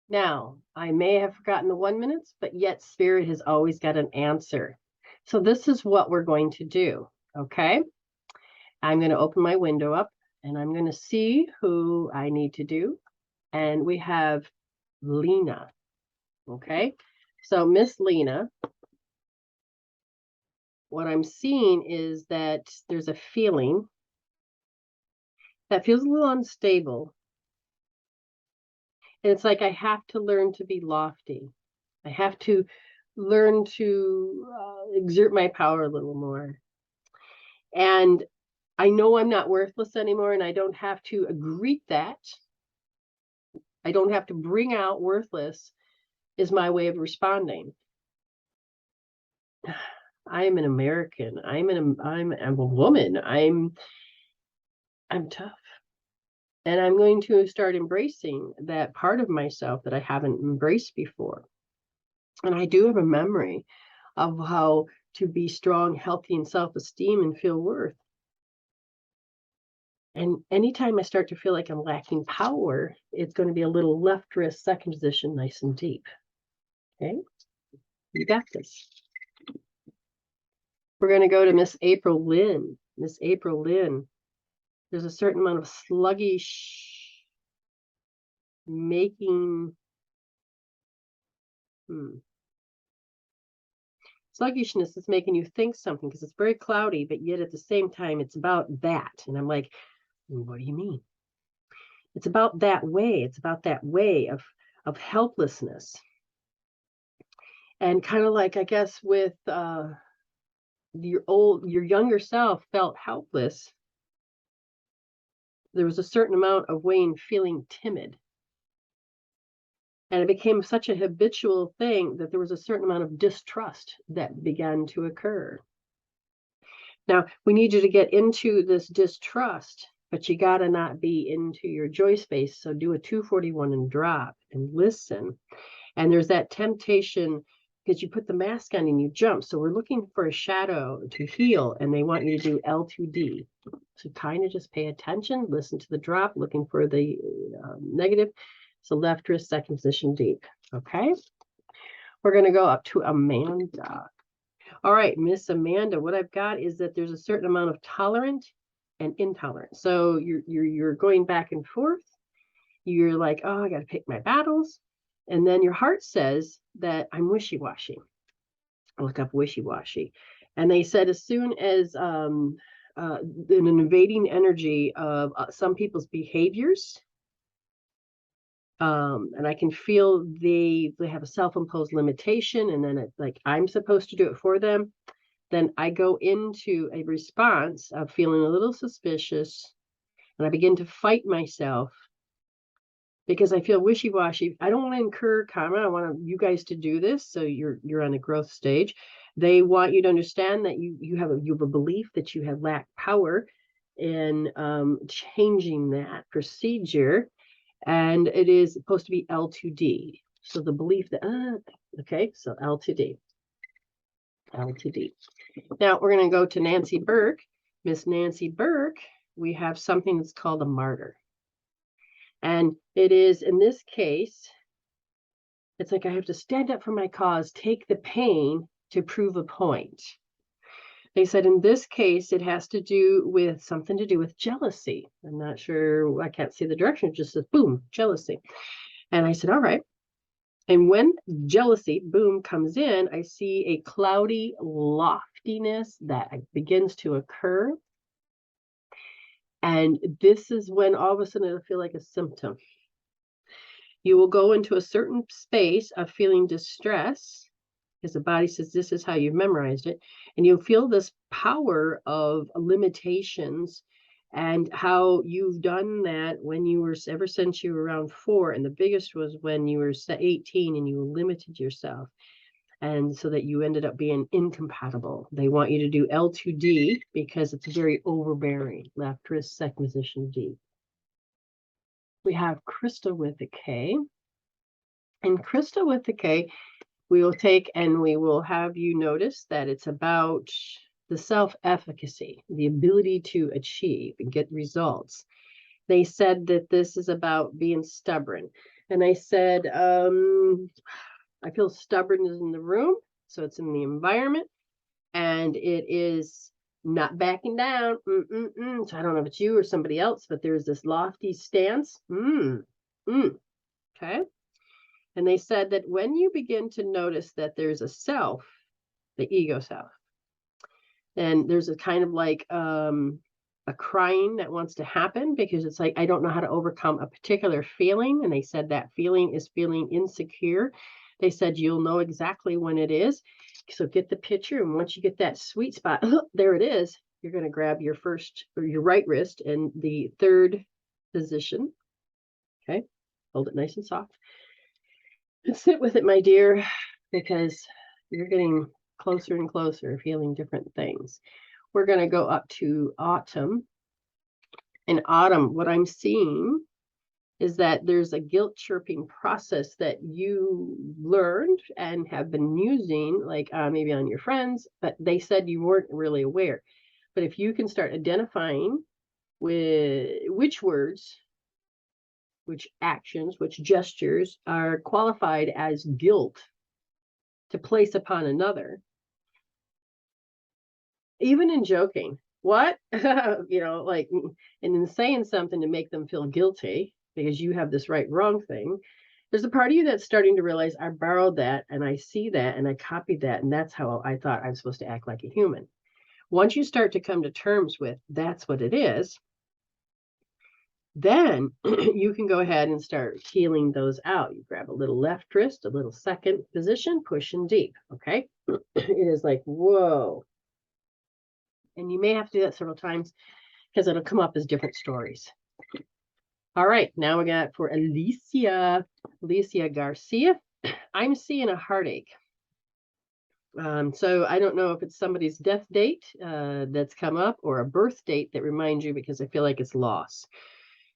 Now, I may have forgotten the 1 minutes, but yet Spirit has always got an answer. So this is what we're going to do, okay? I'm going to open my window up and I'm going to see who I need to do. And we have Lena, okay? So Miss Lena, what I'm seeing is that there's a feeling that feels a little unstable. And it's like I have to learn to be lofty. I have to learn to exert my power a little more. And I know I'm not worthless anymore, and I don't have to greet that. I don't have to bring out worthless is my way of responding. I am an American. I'm a woman. I'm tough. And I'm going to start embracing that part of myself that I haven't embraced before. And I do have a memory of how to be strong, healthy, and self-esteem and feel worth. And anytime I start to feel like I'm lacking power, it's going to be a little left wrist second position, nice and deep. Okay, you got this. We're going to go to Miss April Lynn. Miss April Lynn. There's a certain amount of sluggish making. Sluggishness is making you think something because it's very cloudy, but yet at the same time, it's about that. And I'm like, what do you mean? It's about that way. It's about that way of helplessness. And kind of like, I guess, with your younger self felt helpless. There was a certain amount of Wayne feeling timid. And it became such a habitual thing that there was a certain amount of distrust that began to occur. Now, we need you to get into this distrust, but you got to not be into your joy space. So do a 241 and drop and listen. And there's that temptation because you put the mask on and you jump. So we're looking for a shadow to heal, and they want you to do L2D. So kind of just pay attention, listen to the drop, looking for the negative. So left wrist, second position deep. Okay. We're going to go up to Amanda. All right, Miss Amanda, what I've got is that there's a certain amount of tolerant and intolerant. So you're going back and forth. You're like, oh, I got to pick my battles. And then your heart says that I'm wishy-washy. I look up wishy-washy. And they said as soon as an invading energy of some people's behaviors, and I can feel they have a self-imposed limitation, and then it's like I'm supposed to do it for them, then I go into a response of feeling a little suspicious, and I begin to fight myself because I feel wishy-washy. I don't want to incur karma. I want you guys to do this, so you're on a growth stage. They want you to understand that you have a belief that you have lacked power in changing that procedure, and it is supposed to be L2D. So the belief that okay, so L2D. L2D. Now we're going to go to Nancy Burke. Miss Nancy Burke, we have something that's called a martyr. And it is, in this case, it's like I have to stand up for my cause, take the pain to prove a point. They said in this case, it has to do with something to do with jealousy. I'm not sure, I can't see the direction, it just says, boom, jealousy. And I said, all right. And when jealousy, boom, comes in, I see a cloudy loftiness that begins to occur. And this is when all of a sudden it'll feel like a symptom. You will go into a certain space of feeling distress, because the body says this is how you've memorized it, and you'll feel this power of limitations and how you've done that when you were, ever since you were around 4, and the biggest was when you were 18 and you limited yourself, and so that you ended up being incompatible. They want you to do L2D because it's very overbearing. Left wrist, second position D. We have Krista with a K. And Krista with the K, we will take and we will have you notice that it's about the self-efficacy, the ability to achieve and get results. They said that this is about being stubborn. And I said, I feel stubbornness in the room. So it's in the environment and it is not backing down. So I don't know if it's you or somebody else, but there's this lofty stance. Okay. And they said that when you begin to notice that there's a self, the ego self, and there's a kind of like a crying that wants to happen because it's like, I don't know how to overcome a particular feeling. And they said that feeling is feeling insecure. They said you'll know exactly when it is. So get the picture. And once you get that sweet spot, there it is. You're going to grab your first or your right wrist and the third position. Okay. Hold it nice and soft. And sit with it, my dear, because you're getting closer and closer, feeling different things. We're going to go up to autumn. In autumn, what I'm seeing is that there's a guilt chirping process that you learned and have been using, like maybe on your friends, but they said you weren't really aware. But if you can start identifying with which words, which actions, which gestures are qualified as guilt to place upon another, even in joking, what, like, and in saying something to make them feel guilty because you have this right wrong thing, there's a part of you that's starting to realize I borrowed that and I see that and I copied that, and that's how I thought I was supposed to act like a human. Once you start to come to terms with that's what it is, then you can go ahead and start healing those out. You grab a little left wrist, a little second position, pushing deep. Okay. It is like, whoa. And you may have to do that several times because it'll come up as different stories. All right, now we got for Alicia Garcia. I'm seeing a heartache. So I don't know if it's somebody's death date that's come up or a birth date that reminds you, because I feel like it's loss.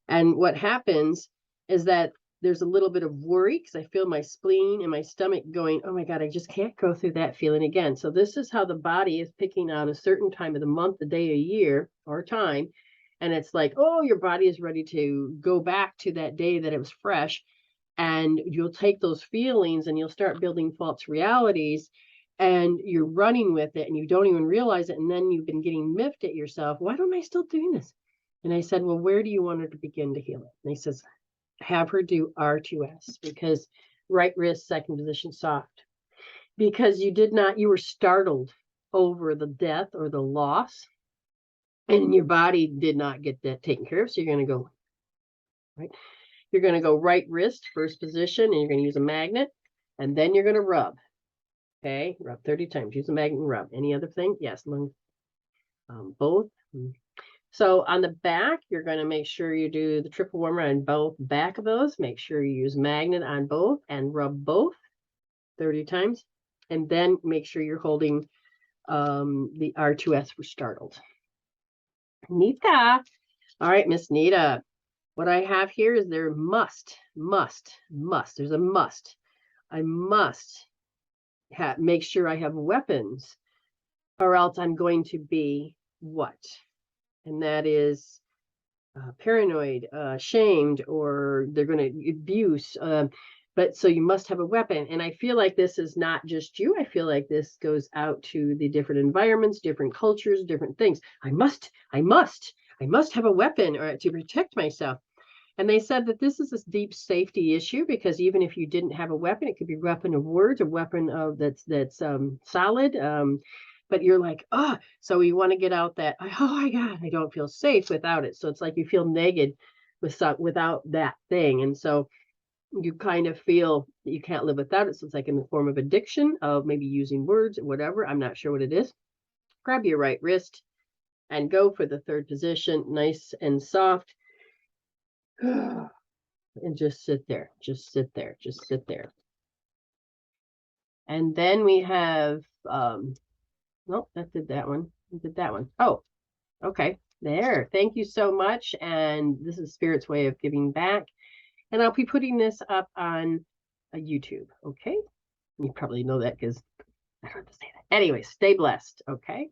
And what happens is that there's a little bit of worry because I feel my spleen and my stomach going, oh my God, I just can't go through that feeling again. So this is how the body is picking out a certain time of the month, the day, a year, or time. And it's like, oh, your body is ready to go back to that day that it was fresh. And you'll take those feelings and you'll start building false realities and you're running with it and you don't even realize it. And then you've been getting miffed at yourself. Why don't I still doing this? And I said, well, where do you want her to begin to heal it? And he says, have her do R2S, because right wrist, second position, soft. Because you were startled over the death or the loss, and your body did not get that taken care of. So you're going to go, right? You're going to go right wrist, first position, and you're going to use a magnet, and then you're going to rub. Okay, rub 30 times. Use a magnet and rub. Any other thing? Yes, both. So on the back, you're going to make sure you do the triple warmer on both back of those. Make sure you use magnet on both and rub both 30 times. And then make sure you're holding the R2S for startled. Neeta. All right, Miss Neeta. What I have here is there must. There's a must. I must make sure I have weapons or else I'm going to be what? And that is paranoid, shamed, or they're going to abuse. But so you must have a weapon. And I feel like this is not just you. I feel like this goes out to the different environments, different cultures, different things. I must have a weapon or to protect myself. And they said that this is a deep safety issue because even if you didn't have a weapon, it could be a weapon of words, a weapon of that's solid. But you're like, oh, so you want to get out that, oh my God, I don't feel safe without it. So it's like you feel naked without that thing. And so you kind of feel that you can't live without it. So it's like in the form of addiction of maybe using words or whatever. I'm not sure what it is. Grab your right wrist and go for the third position, nice and soft. And just sit there, just sit there, just sit there. And then we have, nope, that did that one. Did that one. Oh, okay. There. Thank you so much. And this is Spirit's way of giving back. And I'll be putting this up on YouTube. Okay. You probably know that because I don't have to say that. Anyway, stay blessed. Okay.